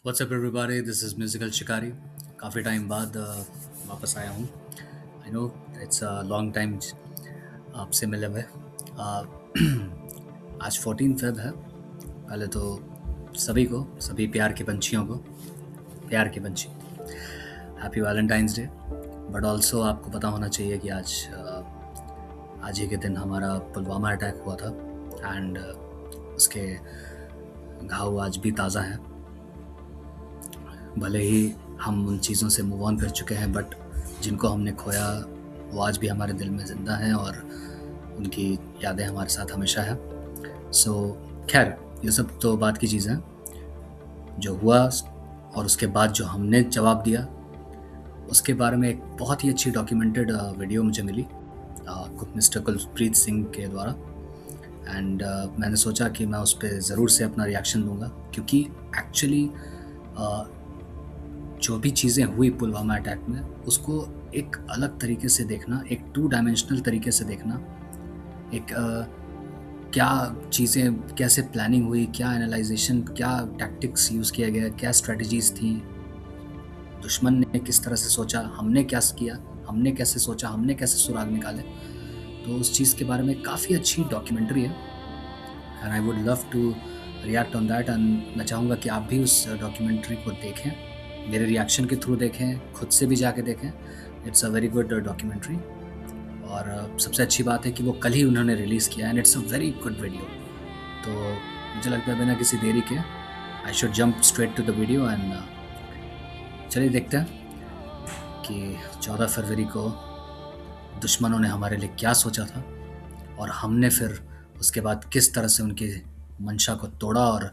WhatsApp everybody, this is musical शिकारी। काफ़ी time बाद वापस आया हूँ। I know it's a long time आपसे मिले हुए। आज 14 फेब है। पहले तो सभी प्यार के पंछियों को प्यार के पंछी happy Valentine's day. But also आपको पता होना चाहिए कि आज ही के दिन हमारा पुलवामा अटैक हुआ था एंड उसके घाव आज भी ताज़ा हैं। भले ही हम उन चीज़ों से मूव ऑन कर चुके हैं, बट जिनको हमने खोया वो आज भी हमारे दिल में ज़िंदा हैं और उनकी यादें हमारे साथ हमेशा है। सो खैर, ये सब तो बात की चीज़ है। जो हुआ और उसके बाद जो हमने जवाब दिया, उसके बारे में एक बहुत ही अच्छी डॉक्यूमेंटेड वीडियो मुझे मिली मिस्टर कुलप्रीत सिंह के द्वारा। एंड मैंने सोचा कि मैं उस पर ज़रूर से अपना रिएक्शन दूंगा, क्योंकि एक्चुअली जो भी चीज़ें हुई पुलवामा अटैक में, उसको एक अलग तरीके से देखना, एक 2 डायमेंशनल तरीके से देखना, एक क्या चीज़ें कैसे प्लानिंग हुई, क्या एनालाइजेशन, क्या टैक्टिक्स यूज़ किया गया, क्या स्ट्रेटजीज थी, दुश्मन ने किस तरह से सोचा, हमने क्या किया, हमने कैसे सोचा, हमने कैसे सुराग निकाले। तो उस चीज़ के बारे में काफ़ी अच्छी डॉक्यूमेंट्री है and I would love to react on that. And मैं चाहूँगा कि आप भी उस डॉक्यूमेंट्री को देखें, मेरे रिएक्शन के थ्रू देखें, खुद से भी जाके देखें। It's a very good documentary और सबसे अच्छी बात है कि वो कल ही उन्होंने रिलीज़ किया and it's a very good video. तो मुझे लगता है बिना किसी देरी के I should jump straight to the video and चलिए देखते हैं कि 14 फरवरी को दुश्मनों ने हमारे लिए क्या सोचा था और हमने फिर उसके बाद किस तरह से उनकी मंशा को तोड़ा और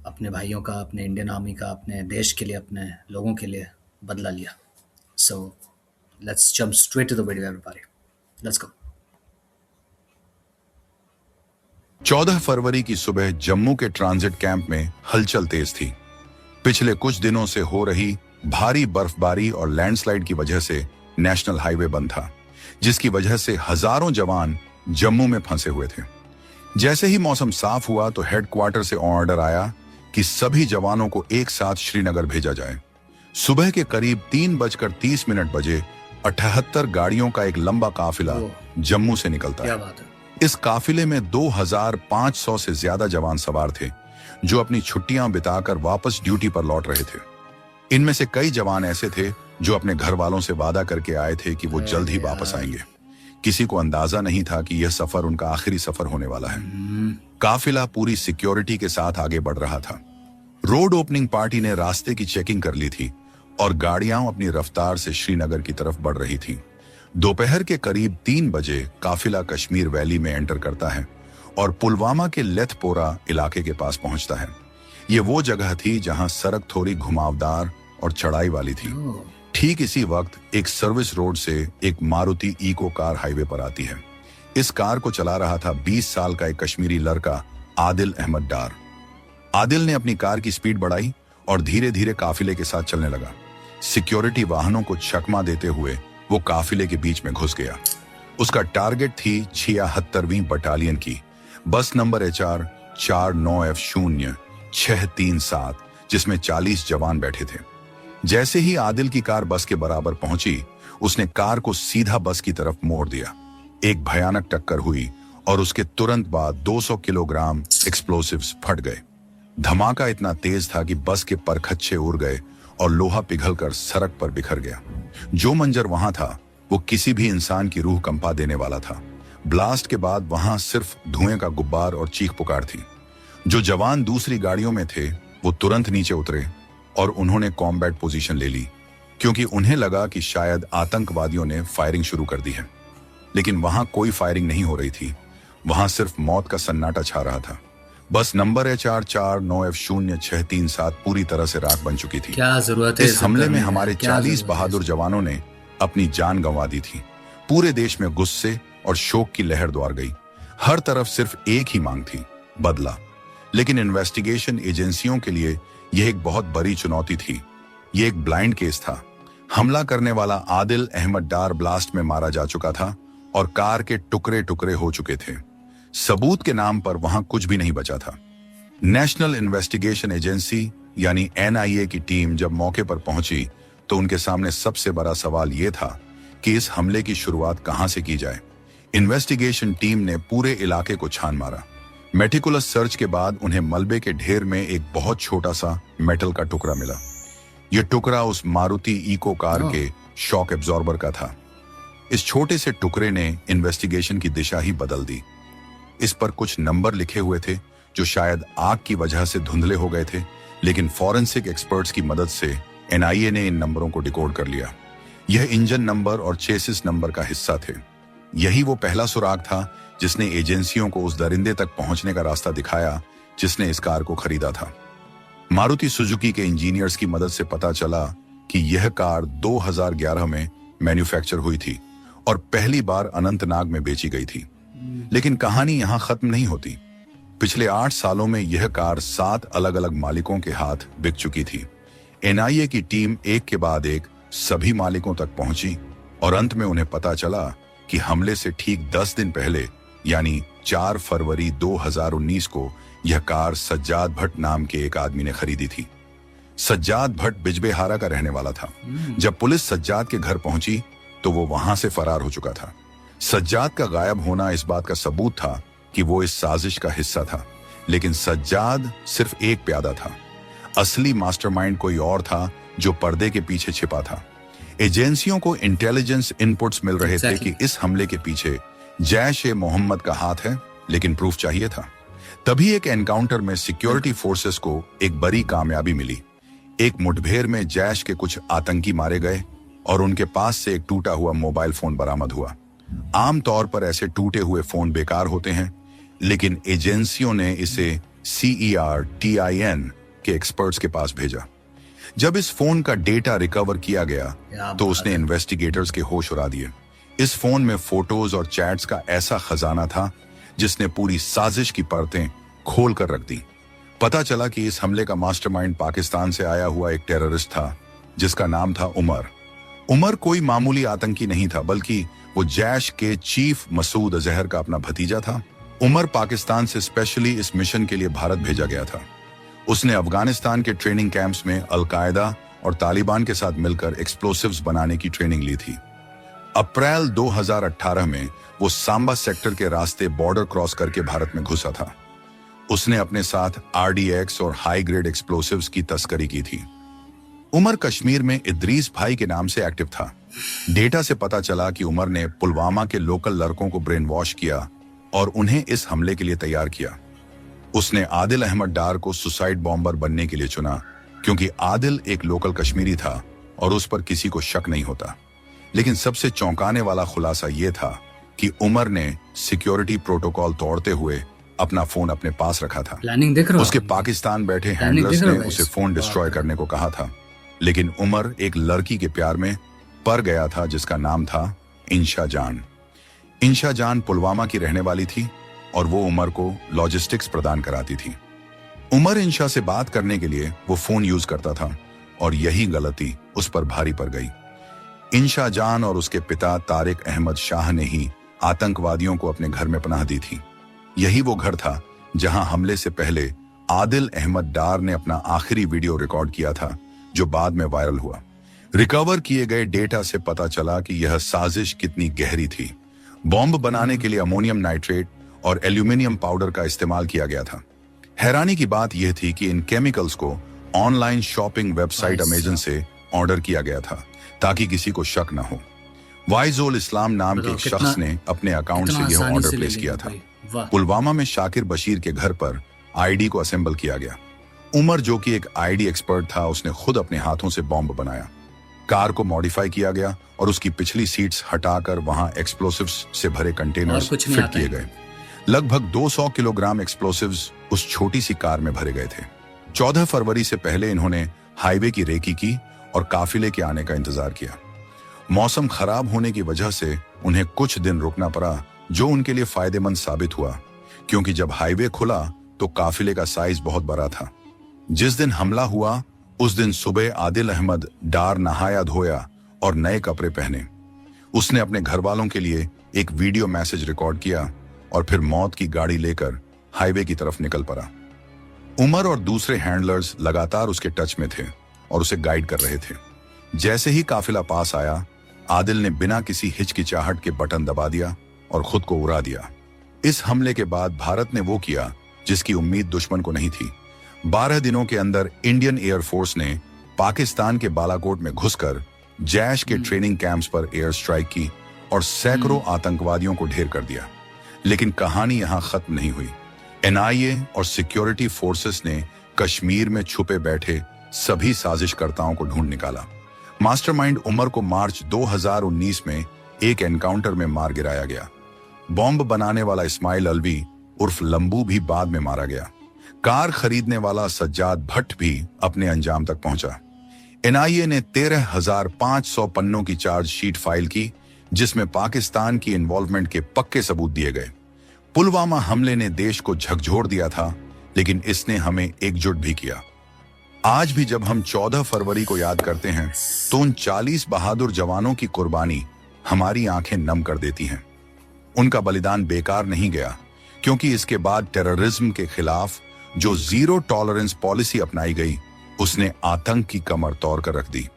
अपने भाइयों का, अपने इंडियन आर्मी का, अपने देश के लिए, अपने लोगों के लिए बदला लिया। So let's jump straight to the video everybody, let's go. 14 फरवरी की सुबह जम्मू के ट्रांजिट कैंप में हलचल तेज थी। पिछले कुछ दिनों से हो रही भारी बर्फबारी और लैंडस्लाइड की वजह से नेशनल हाईवे बंद था, जिसकी वजह से हजारों जवान जम्मू में फंसे हुए थे। जैसे ही मौसम साफ हुआ तो हेडक्वार्टर से ऑर्डर आया कि सभी जवानों को एक साथ श्रीनगर भेजा जाए। सुबह के करीब 3:30 बजे 78 गाड़ियों का एक लंबा काफिला जम्मू से निकलता क्या है। बात है। इस काफिले में 2500 से ज्यादा जवान सवार थे, जो अपनी छुट्टियां बिताकर वापस ड्यूटी पर लौट रहे थे। इनमें से कई जवान ऐसे थे जो अपने घर वालों से वादा करके आए थे कि वो जल्द ही वापस आएंगे। किसी को अंदाजा नहीं था कि यह सफर उनका आखिरी सफर होने वाला है। काफिला पूरी सिक्योरिटी के साथ आगे बढ़ रहा था। रोड ओपनिंग पार्टी ने रास्ते की चेकिंग कर ली थी और गाड़ियां अपनी रफ्तार से श्रीनगर की तरफ बढ़ रही थी। दोपहर के करीब 3 बजे काफिला कश्मीर वैली में एंटर करता है और पुलवामा के लेथपोरा इलाके के पास पहुंचता है। ये वो जगह थी जहां सड़क थोड़ी घुमावदार और चढ़ाई वाली थी। ठीक इसी वक्त एक सर्विस रोड से एक मारुति इको कार हाईवे पर आती है। इस कार को चला रहा था 20 साल का एक कश्मीरी लड़का आदिल अहमद डार। आदिल ने अपनी कार की स्पीड बढ़ाई और धीरे धीरे काफिले के साथ चलने लगा। सिक्योरिटी वाहनों को चकमा देते हुए वो काफिले के बीच में घुस गया। उसका टारगेट थी 76वीं बटालियन की बस नंबर HR 49F0637, जिसमें 40 जवान बैठे थे। जैसे ही आदिल की कार बस के बराबर पहुंची, उसने कार को सीधा बस की तरफ मोड़ दिया। एक भयानक टक्कर हुई और उसके तुरंत बाद 200 किलोग्राम एक्सप्लोसिव्स फट गए। धमाका इतना तेज था कि बस के परखच्चे उड़ गए और लोहा पिघलकर सड़क पर बिखर गया। जो मंजर वहां था वो किसी भी इंसान की रूह कंपा देने वाला था। ब्लास्ट के बाद वहां सिर्फ धुएं का गुब्बार और चीख पुकार थी। जो जवान दूसरी गाड़ियों में थे वो तुरंत नीचे उतरे और उन्होंने कॉम्बैट पोजीशन ले ली, क्योंकि उन्हें लगा कि शायद आतंकवादियों ने फायरिंग शुरू कर दी है। लेकिन वहां कोई फायरिंग नहीं हो रही थी। वहां सिर्फ मौत का सन्नाटा छा रहा था। बस नंबर HR 49F0637 पूरी तरह से राख बन चुकी थी। क्या जरूरत है इस हमले में हमारे 40 बहादुर जवानों ने अपनी जान गंवा दी थी। पूरे देश में गुस्से और शोक की लहर दौड़ गई। हर तरफ सिर्फ एक ही मांग थी, बदला। लेकिन इन्वेस्टिगेशन एजेंसियों के लिए यह एक बहुत बड़ी चुनौती थी। यह एक ब्लाइंड केस था। हमला करने वाला आदिल अहमद डार ब्लास्ट में मारा जा चुका था और कार के टुकड़े टुकड़े हो चुके थे। सबूत के नाम पर वहां कुछ भी नहीं बचा था। नेशनल इन्वेस्टिगेशन एजेंसी यानी एनआईए की टीम जब मौके पर पहुंची तो उनके सामने सबसे बड़ा सवाल यह था कि इस हमले की शुरुआत कहां से की जाए। इन्वेस्टिगेशन टीम ने पूरे इलाके को छान मारा। मेटिकुलस सर्च के बाद उन्हें मलबे के ढेर में एक बहुत छोटा सा मेटल का टुकड़ा मिला। यह टुकड़ा उस मारुति इको कार के शॉक एब्जॉर्बर का था। इस छोटे से टुकड़े ने इन्वेस्टिगेशन की दिशा ही बदल दी। इस पर कुछ नंबर लिखे हुए थे जो शायद आग की वजह से धुंधले हो गए थे, लेकिन फॉरेंसिक एक्सपर्ट्स की मदद से एनआईए ने इन नंबरों को डिकोड कर लिया। यह इंजन नंबर और चेसिस नंबर का हिस्सा थे। यही वो पहला सुराग था जिसने एजेंसियों को उस दरिंदे तक पहुंचने का रास्ता दिखाया जिसने इस कार को खरीदा था। मारुति सुजुकी के इंजीनियर्स की मदद से पता चला कि यह कार 2011 में मैन्युफैक्चर हुई थी और पहली बार अनंतनाग में बेची गई थी। लेकिन कहानी यहां खत्म नहीं होती। पिछले 8 सालों में यह कार 7 अलग अलग मालिकों के हाथ बिक चुकी थी। एनआईए की टीम एक के बाद एक सभी मालिकों तक पहुंची और अंत में उन्हें पता चला कि हमले से ठीक 10 दिन पहले यानी 4 फरवरी 2019 को यह कार सज्जाद भट्ट नाम के एक आदमी ने खरीदी थी। सज्जाद भट्ट बिजबेहारा का रहने वाला था। जब पुलिस सज्जाद के घर पहुंची तो वो वहां से फरार हो चुका था। सज्जाद का गायब होना इस बात का सबूत था कि वो इस साजिश का हिस्सा था, लेकिन सज्जाद सिर्फ एक प्यादा था। असली मास्टरमाइंड कोई और था जो पर्दे के पीछे छिपा था। एजेंसियों को इंटेलिजेंस इनपुट्स मिल रहे थे कि इस हमले के पीछे जैश-ए-मोहम्मद का हाथ है, लेकिन प्रूफ चाहिए था। तभी एक एनकाउंटर में सिक्योरिटी फोर्सेस को एक बड़ी कामयाबी मिली। एक मुठभेड़ में जैश के कुछ आतंकी मारे गए और उनके पास से एक टूटा हुआ मोबाइल फोन बरामद हुआ। आमतौर पर ऐसे टूटे हुए फोन बेकार होते हैं, लेकिन एजेंसियों ने इसे CERTIN के एक्सपर्ट्स के पास भेजा। जब इस फोन का डेटा रिकवर किया गया तो उसने इन्वेस्टिगेटर्स के होश उड़ा दिए। इस फोन में फोटोज और चैट्स का ऐसा खजाना था जिसने पूरी साजिश की परतें खोल कर रख दी। पता चला कि इस हमले का मास्टरमाइंड पाकिस्तान से आया हुआ एक टेररिस्ट था जिसका नाम था उमर। उमर कोई मामूली आतंकी नहीं था, बल्कि वो जैश के चीफ मसूद अजहर का अपना भतीजा था। उमर पाकिस्तान से स्पेशली इस मिशन के लिए भारत भेजा गया था। उसने अफगानिस्तान के ट्रेनिंग कैंप्स में अल-कायदा और तालिबान के साथ मिलकर एक्सप्लोसिव्स बनाने की ट्रेनिंग ली थी। अप्रैल 2018 में वो सांबा सेक्टर के रास्ते बॉर्डर क्रॉस करके भारत में घुसा था। उसने अपने साथ RDX और हाई ग्रेड एक्सप्लोसिव्स की तस्करी की थी। उमर कश्मीर में इद्रीस भाई के नाम से एक्टिव था। डेटा से पता चला कि उमर ने पुलवामा के लोकल लड़कों को ब्रेन वॉश किया और उन्हें इस हमले के लिए तैयार किया। उसने आदिल अहमद डार को सुसाइड बॉम्बर बनने के लिए चुना, क्योंकि आदिल एक लोकल कश्मीरी था और उस पर किसी को शक नहीं होता। लेकिन सबसे चौंकाने वाला खुलासा यह था कि उमर ने सिक्योरिटी प्रोटोकॉल तोड़ते हुए अपना फोन अपने पास रखा था। प्लानिंग देख रहे हो? उसके पाकिस्तान बैठे हैंडलर्स ने उसे फोन डिस्ट्रॉय करने को कहा था, लेकिन उमर एक लड़की के प्यार में पड़ गया था जिसका नाम था इंशा जान। इंशा जान पुलवामा की रहने वाली थी और वो उमर को लॉजिस्टिक्स प्रदान कराती थी। उमर इंशा से बात करने के लिए वो फोन यूज करता था और यही गलती उस पर भारी पड़ गई। इंशा जान और उसके पिता तारिक अहमद शाह ने ही आतंकवादियों को अपने घर में पनाह दी थी। यही वो घर था जहां हमले से पहले आदिल अहमद डार ने अपना आखिरी वीडियो रिकॉर्ड किया था, जो बाद में वायरल हुआ। रिकवर किए गए डेटा से पता चला कि यह साजिश कितनी गहरी थी। बॉम्ब बनाने के लिए अमोनियम नाइट्रेट और एल्यूमिनियम पाउडर का इस्तेमाल किया गया था। हैरानी की बात यह थी कि इन केमिकल्स को ऑनलाइन शॉपिंग वेबसाइट अमेजन से ऑर्डर किया गया था ताकि किसी को शक न हो। वाइजोल इस्लाम नाम के एक शख्स ने अपने अकाउंट से यह ऑर्डर प्लेस किया था। पुलवामा में शाकिर बशीर के घर पर आईडी को असेंबल किया गया। उमर, जो कि एक आईडी एक्सपर्ट था, उसने खुद अपने हाथों से बॉम्ब बनाया। कार को मॉडिफाई किया गया और उसकी पिछली सीट्स हटाकर वहां एक्सप्लोसिव्स से भरे कंटेनर्स फिट किए गए। लगभग 200 किलोग्राम एक्सप्लोसिव्स उस छोटी सी कार में भरे गए थे। 14 फरवरी से पहले इन्होंने हाईवे की रेकी की और काफिले के आने का इंतजार किया। मौसम खराब होने की वजह से उन्हें कुछ दिन रुकना पड़ा, जो उनके लिए फायदेमंद साबित हुआ, क्योंकि जब हाईवे खुला तो काफिले का साइज बहुत बड़ा था। जिस दिन हमला हुआ उस दिन सुबह आदिल अहमद डार नहाया धोया और नए कपड़े पहने। उसने अपने घर वालों के लिए एक वीडियो मैसेज रिकॉर्ड किया और फिर मौत की गाड़ी लेकर हाईवे की तरफ निकल पड़ा। उमर और दूसरे हैंडलर्स लगातार उसके टच में थे और उसे गाइड कर रहे थे। जैसे ही काफिला पास आया, आदिल ने बिना किसी हिचकिचाहट के बटन दबा दिया और खुद को उड़ा दिया। इस हमले के बाद भारत ने वो किया जिसकी उम्मीद दुश्मन को नहीं थी। 12 दिनों के अंदर इंडियन एयरफोर्स ने पाकिस्तान के बालाकोट में घुसकर जैश के ट्रेनिंग कैंप्स पर एयर स्ट्राइक की और सैकड़ों आतंकवादियों को ढेर कर दिया। लेकिन कहानी यहां खत्म नहीं हुई। एनआईए और सिक्योरिटी फोर्सेस ने कश्मीर में छुपे बैठे सभी साजिशकर्ताओं को ढूंढ निकाला। मास्टरमाइंड उमर को मार्च 2019 में एक एनकाउंटर में मार गिराया गया। बॉम्ब बनाने वाला इस्माइल अलवी उर्फ लंबू भी बाद में मारा गया। कार खरीदने वाला सज्जाद भट्ट भी अपने अंजाम तक पहुंचा। एनआईए ने 13,500 पन्नों की चार्जशीट फाइल की, जिसमें पाकिस्तान की इन्वॉल्वमेंट के पक्के सबूत दिए गए। पुलवामा हमले ने देश को झकझोर दिया था, लेकिन इसने हमें एकजुट भी किया। आज भी जब हम 14 फरवरी को याद करते हैं तो उन 40 बहादुर जवानों की कुर्बानी हमारी आंखें नम कर देती हैं। उनका बलिदान बेकार नहीं गया, क्योंकि इसके बाद टेररिज्म के खिलाफ जो जीरो टॉलरेंस पॉलिसी अपनाई गई, उसने आतंक की कमर तोड़ कर रख दी।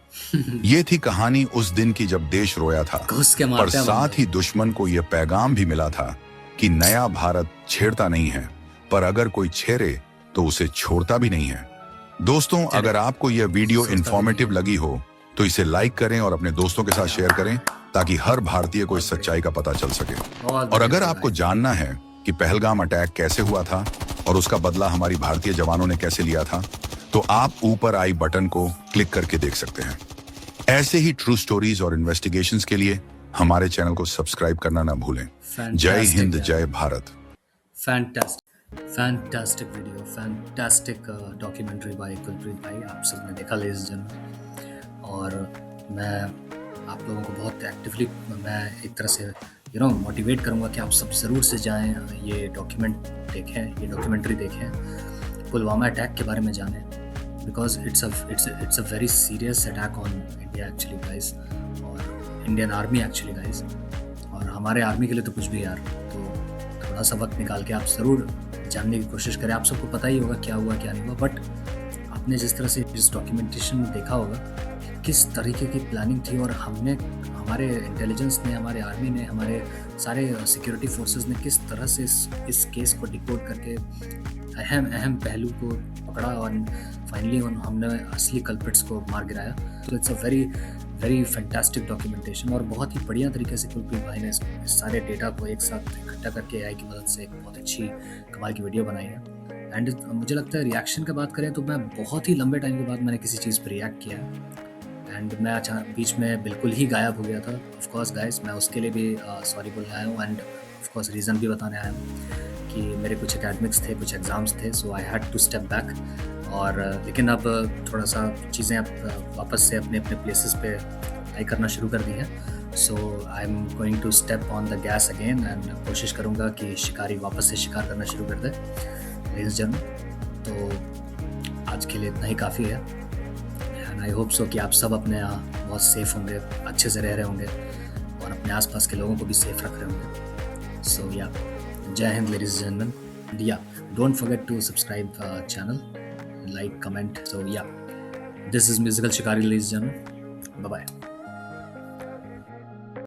ये थी कहानी उस दिन की जब देश रोया था, पर साथ ही दुश्मन को यह पैगाम भी मिला था कि नया भारत छेड़ता नहीं है, पर अगर कोई छेड़े तो उसे छोड़ता भी नहीं है। दोस्तों, अगर आपको यह वीडियो इंफॉर्मेटिव लगी हो तो इसे लाइक करें और अपने दोस्तों के साथ शेयर करें, ताकि हर भारतीय को इस सच्चाई का पता चल सके। और अगर आपको जानना है कि पहलगाम अटैक कैसे हुआ था और उसका बदला हमारी भारतीय जवानों ने कैसे लिया था, तो आप ऊपर आई बटन को क्लिक करके देख सकते हैं। ऐसे ही ट्रू स्टोरीज और इन्वेस्टिगेशंस के लिए हमारे चैनल को सब्सक्राइब करना ना भूलें। जय हिंद, जय Bharat. Fantastic video, fantastic documentary by Kulpreet भाई, आप सबने देखा लेडीज एंड जेंटलमैन। और मैं आप लोगों को बहुत एक्टिवली मैं एक तरह से मोटिवेट करूंगा कि आप सब ज़रूर से जाएं, ये डॉक्यूमेंट्री देखें, पुलवामा अटैक के बारे में जानें, because it's a very serious attack on India actually guys, और इंडियन आर्मी एक्चुअली गाइस, और हमारे आर्मी के लिए तो कुछ भी यार। तो थोड़ा सा वक्त निकाल के आप ज़रूर जानने की कोशिश करें। आप सबको पता ही होगा क्या हुआ क्या नहीं हुआ, बट आपने जिस तरह से इस डॉक्यूमेंटेशन में देखा होगा किस तरीके की प्लानिंग थी, और हमारे इंटेलिजेंस ने, हमारे आर्मी ने, हमारे सारे सिक्योरिटी फोर्सेस ने किस तरह से इस केस को डिकोड करके अहम पहलू को पकड़ा और फाइनली हमने असली कल्प्रिट्स को मार गिराया। तो it's a very fantastic documentation, और बहुत ही बढ़िया तरीके से कुलप्रीत भाई ने इस सारे डेटा को एक साथ इकट्ठा करके एआई की मदद से एक बहुत अच्छी कमाल की वीडियो बनाई है। एंड मुझे लगता है रिएक्शन की बात करें तो मैं बहुत ही लंबे टाइम के बाद मैंने किसी चीज़ पर रिएक्ट किया है, एंड मैं अचानक बीच में बिल्कुल ही गायब हो गया था। ऑफ कोर्स गाइस, मैं उसके लिए भी सॉरी बोलने आया हूँ, एंड ऑफ कोर्स रीज़न भी बताने आया हूँ कि मेरे कुछ एकेडमिक्स थे, कुछ एग्ज़ाम्स थे, so I had to step back. और लेकिन अब थोड़ा सा चीज़ें अब वापस से अपने प्लेसेस पे अप्लाई करना शुरू कर दी हैं। So I am going to step on the gas again, and कोशिश करूँगा कि शिकारी वापस से शिकार करना शुरू कर दे लेडीज जेंटलमैन। तो आज के लिए इतना ही काफ़ी है, एंड आई होप सो कि आप सब अपने यहाँ बहुत सेफ़ होंगे, अच्छे से रह रहे होंगे, और अपने आसपास के लोगों को भी सेफ रख रहे होंगे। सो या जय हिंद लेडीज एंड जेंटलमैन। या don't forget to subscribe channel, like, comment. So yeah, this is Musical Shikari, ladies and gentlemen. Bye bye.